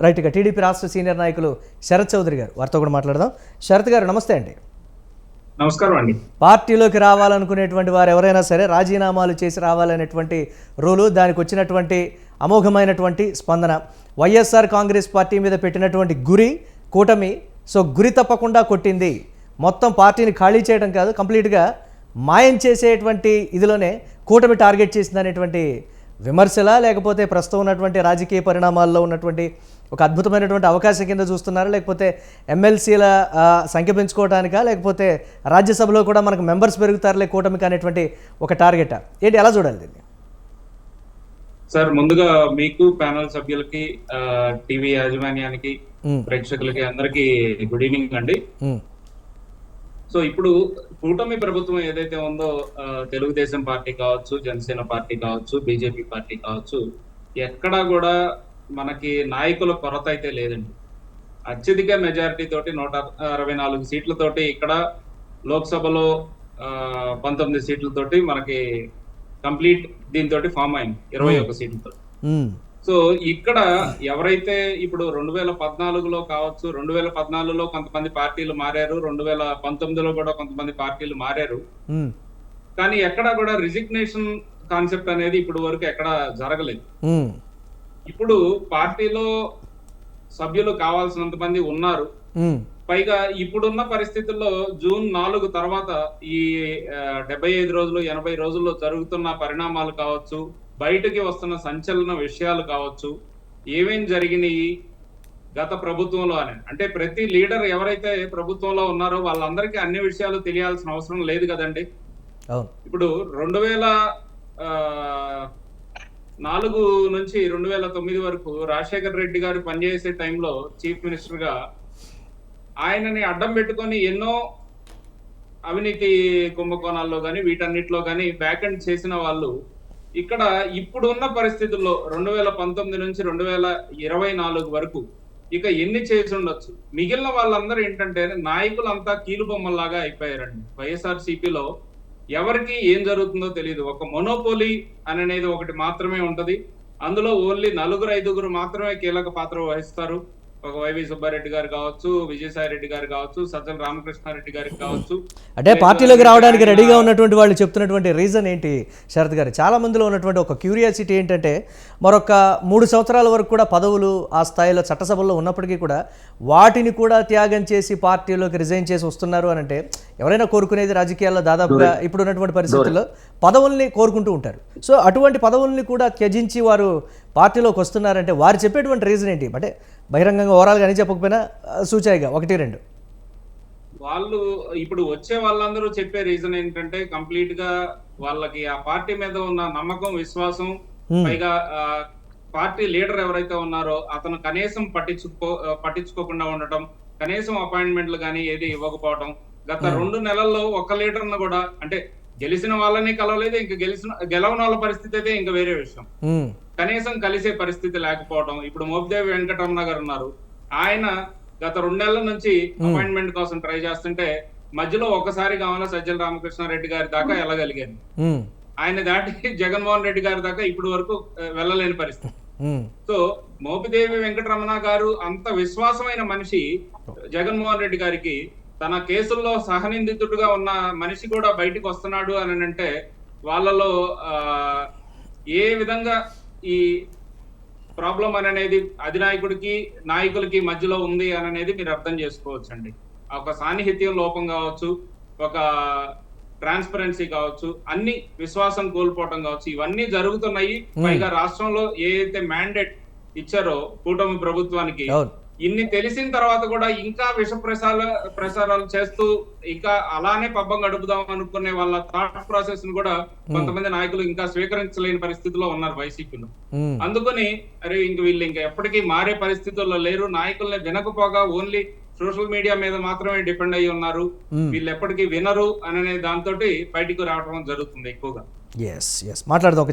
Right. ఇక TDP రాష్ట్ర senior నాయకులు శరత్ చౌదరి గారు, వారితో కూడా మాట్లాడదాం. శరత్ గారు నమస్తే అండి. నమస్కారం అండి. పార్టీలోకి రావాలనుకునేటువంటి వారు ఎవరైనా సరే రాజీనామాలు చేసి రావాలనేటువంటి రూలు, దానికి వచ్చినటువంటి అమోఘమైనటువంటి స్పందన, వైఎస్ఆర్ కాంగ్రెస్ పార్టీ మీద పెట్టినటువంటి గురి కూటమి గురి తప్పకుండా కొట్టింది. మొత్తం పార్టీని ఖాళీ చేయడం కాదు, కంప్లీట్గా మాయం చేసేటువంటి ఇదిలోనే కూటమి టార్గెట్ చేసింది అనేటువంటి విమర్శలా, లేకపోతే ప్రస్తుతం ఉన్నటువంటి రాజకీయ పరిణామాల్లో ఉన్నటువంటి ఒక అద్భుతమైనటువంటి అవకాశం కింద చూస్తున్నారా, లేకపోతే ఎమ్మెల్సీల సంఖ్య పెంచుకోవడానికా, లేకపోతే రాజ్యసభలో కూడా మనకు మెంబర్స్ పెరుగుతారులే కూటమికి అనేటువంటి ఒక టార్గెటా ఏంటి, ఎలా చూడాలి దీన్ని? సార్, ముందుగా మీకు ప్యానల్ సభ్యులకి, టీవీ యాజమాన్యానికి, ప్రేక్షకులకి అందరికి గుడ్ ఈవినింగ్ అండి. సో ఇప్పుడు కూటమి ప్రభుత్వం ఏదైతే ఉందో, తెలుగుదేశం పార్టీ కావచ్చు, జనసేన పార్టీ కావచ్చు, బీజేపీ పార్టీ కావచ్చు, ఎక్కడా కూడా మనకి నాయకుల కొరత అయితే లేదండి. అత్యధిక మెజారిటీ తోటి 164 సీట్లతోటి ఇక్కడ లోక్సభలో 19 సీట్లతోటి మనకి కంప్లీట్ దీంతో ఫామ్ అయింది 21 సీట్లతో. సో ఇక్కడ ఎవరైతే ఇప్పుడు 2014లో కావచ్చు, 2014లో కొంతమంది పార్టీలు మారారు, 2019లో కూడా కొంతమంది పార్టీలు మారారు, కానీ ఎక్కడా కూడా రిజిగ్నేషన్ కాన్సెప్ట్ అనేది ఇప్పుడు వరకు ఎక్కడ జరగలేదు. ఇప్పుడు పార్టీలో సభ్యులు కావాల్సినంత మంది ఉన్నారు. పైగా ఇప్పుడున్న పరిస్థితుల్లో జూన్ 4 తర్వాత ఈ 75 రోజులు 80 రోజుల్లో జరుగుతున్న పరిణామాలు కావచ్చు, బయటకి వస్తున్న సంచలన విషయాలు కావచ్చు, ఏమేం జరిగినాయి గత ప్రభుత్వంలో అని, అంటే ప్రతి లీడర్ ఎవరైతే ప్రభుత్వంలో ఉన్నారో వాళ్ళందరికీ అన్ని విషయాలు తెలియాల్సిన అవసరం లేదు కదండి. ఇప్పుడు 2004 నుంచి 2009 వరకు రాజశేఖర్ రెడ్డి గారు పనిచేసే టైంలో చీఫ్ మినిస్టర్ గా ఆయనని అడ్డం పెట్టుకొని ఎన్నో అవినీతి కుంభకోణాల్లో కానీ వీటన్నిటిలో కానీ బ్యాక్ ఎండ్ చేసిన వాళ్ళు ఇక్కడ ఇప్పుడు ఉన్న పరిస్థితుల్లో 2019 నుంచి 2024 వరకు ఇక ఎన్ని చేసి ఉండొచ్చు. మిగిలిన వాళ్ళందరూ ఏంటంటే నాయకులంతా కీలుబొమ్మల్లాగా అయిపోయారండి. వైఎస్ఆర్సీపీలో ఎవరికి ఏం జరుగుతుందో తెలియదు. ఒక మొనోపోలీ అనేది ఒకటి మాత్రమే ఉంటది. అందులో ఓన్లీ 4-5 మాత్రమే కీలక పాత్ర వహిస్తారు. ఒక వైవి సుబ్బారెడ్డి గారు కావచ్చు, విజయసాయి రెడ్డి గారు కావచ్చు, సజ్జల రామకృష్ణారెడ్డి గారికి కావచ్చు. అంటే పార్టీలోకి రావడానికి రెడీగా ఉన్నటువంటి వాళ్ళు చెప్తున్నటువంటి రీజన్ ఏంటి శరత్ గారు? చాలా మందిలో ఉన్నటువంటి ఒక క్యూరియాసిటీ ఏంటంటే, మరొక 3 సంవత్సరాల వరకు కూడా పదవులు ఆ స్థాయిలో చట్టసభల్లో ఉన్నప్పటికీ కూడా వాటిని కూడా త్యాగం చేసి పార్టీలోకి రిజైన్ చేసి వస్తున్నారు అని అంటే, ఎవరైనా కోరుకునేది రాజకీయాల్లో దాదాపుగా ఇప్పుడు ఉన్నటువంటి పరిస్థితుల్లో పదవుల్ని కోరుకుంటూ ఉంటారు. సో అటువంటి పదవుల్ని కూడా త్యజించి వారు పార్టీలోకి వస్తున్నారంటే వారు చెప్పేటువంటి రీజన్ ఏంటి? అంటే బహిరంగంగా ఓవరాల్ గానీ చెప్పకపోయినా సూచాయిగా 1-2 వాళ్ళు ఇప్పుడు వచ్చే వాళ్ళందరూ చెప్పే రీజన్ ఏంటంటే, కంప్లీట్ గా వాళ్ళకి ఆ పార్టీ మీద ఉన్న నమ్మకం, విశ్వాసం, పైగా పార్టీ లీడర్ ఎవరైతే ఉన్నారో అతను కనీసం పట్టించుకోకుండా ఉండటం, కనీసం అపాయింట్మెంట్లు కానీ ఏది ఇవ్వకపోవడం, గత 2 నెలల్లో ఒక లీడర్ను కూడా, అంటే గెలిచిన వాళ్ళని కలవలేదు, ఇంకా గెలవని వాళ్ళ పరిస్థితి అయితే ఇంకా వేరే విషయం, కనీసం కలిసే పరిస్థితి లేకపోవడం. ఇప్పుడు మోపిదేవి వెంకటరమణ గారు ఉన్నారు, ఆయన గత 2 నెలల నుంచి అపాయింట్మెంట్ కోసం ట్రై చేస్తుంటే మధ్యలో ఒకసారి కావాలా సజ్జల రామకృష్ణారెడ్డి గారి దాకా వెళ్ళగలిగారు. ఆయన దాటి జగన్మోహన్ రెడ్డి గారి దాకా ఇప్పుడు వరకు వెళ్ళలేని పరిస్థితి. సో మోపిదేవి వెంకటరమణ గారు అంత విశ్వాసమైన మనిషి జగన్మోహన్ రెడ్డి గారికి, తన కేసుల్లో సహనిందితుడుగా ఉన్న మనిషి కూడా బయటకు వస్తున్నాడు అని అంటే వాళ్ళలో ఏ విధంగా ఈ ప్రాబ్లం అనేది అధినాయకుడికి నాయకులకి మధ్యలో ఉంది అని అనేది మీరు అర్థం చేసుకోవచ్చు అండి. ఒక సాన్నిహిత్యం లోపం కావచ్చు, ఒక ట్రాన్స్పరెన్సీ కావచ్చు, అన్ని విశ్వాసం కోల్పోవటం కావచ్చు, ఇవన్నీ జరుగుతున్నాయి. పైగా రాష్ట్రంలో ఏదైతే మ్యాండేట్ ఇచ్చారో కూటమి ప్రభుత్వానికి, ఇన్ని తెలిసిన తర్వాత కూడా ఇంకా విష ప్రసారాలు చేస్తూ ఇంకా అలానే పబ్బం గడుపుదాం అనుకునే వాళ్ళ థాట్ ప్రాసెస్ ను కూడా కొంతమంది నాయకులు ఇంకా స్వీకరించలేని పరిస్థితిలో ఉన్నారు వైసీపీలో. అందుకని అరే ఇంక వీళ్ళు ఇంకా ఎప్పటికీ మారే పరిస్థితుల్లో లేరు, నాయకుల్ని వినకపోగా ఓన్లీ సోషల్ మీడియా మీద మాత్రమే డిపెండ్ అయ్యి ఉన్నారు, వీళ్ళు ఎప్పటికీ వినరు అనే దాంతో బయటకు రావడం జరుగుతుంది ఎక్కువగా. మాట్లాడదాం.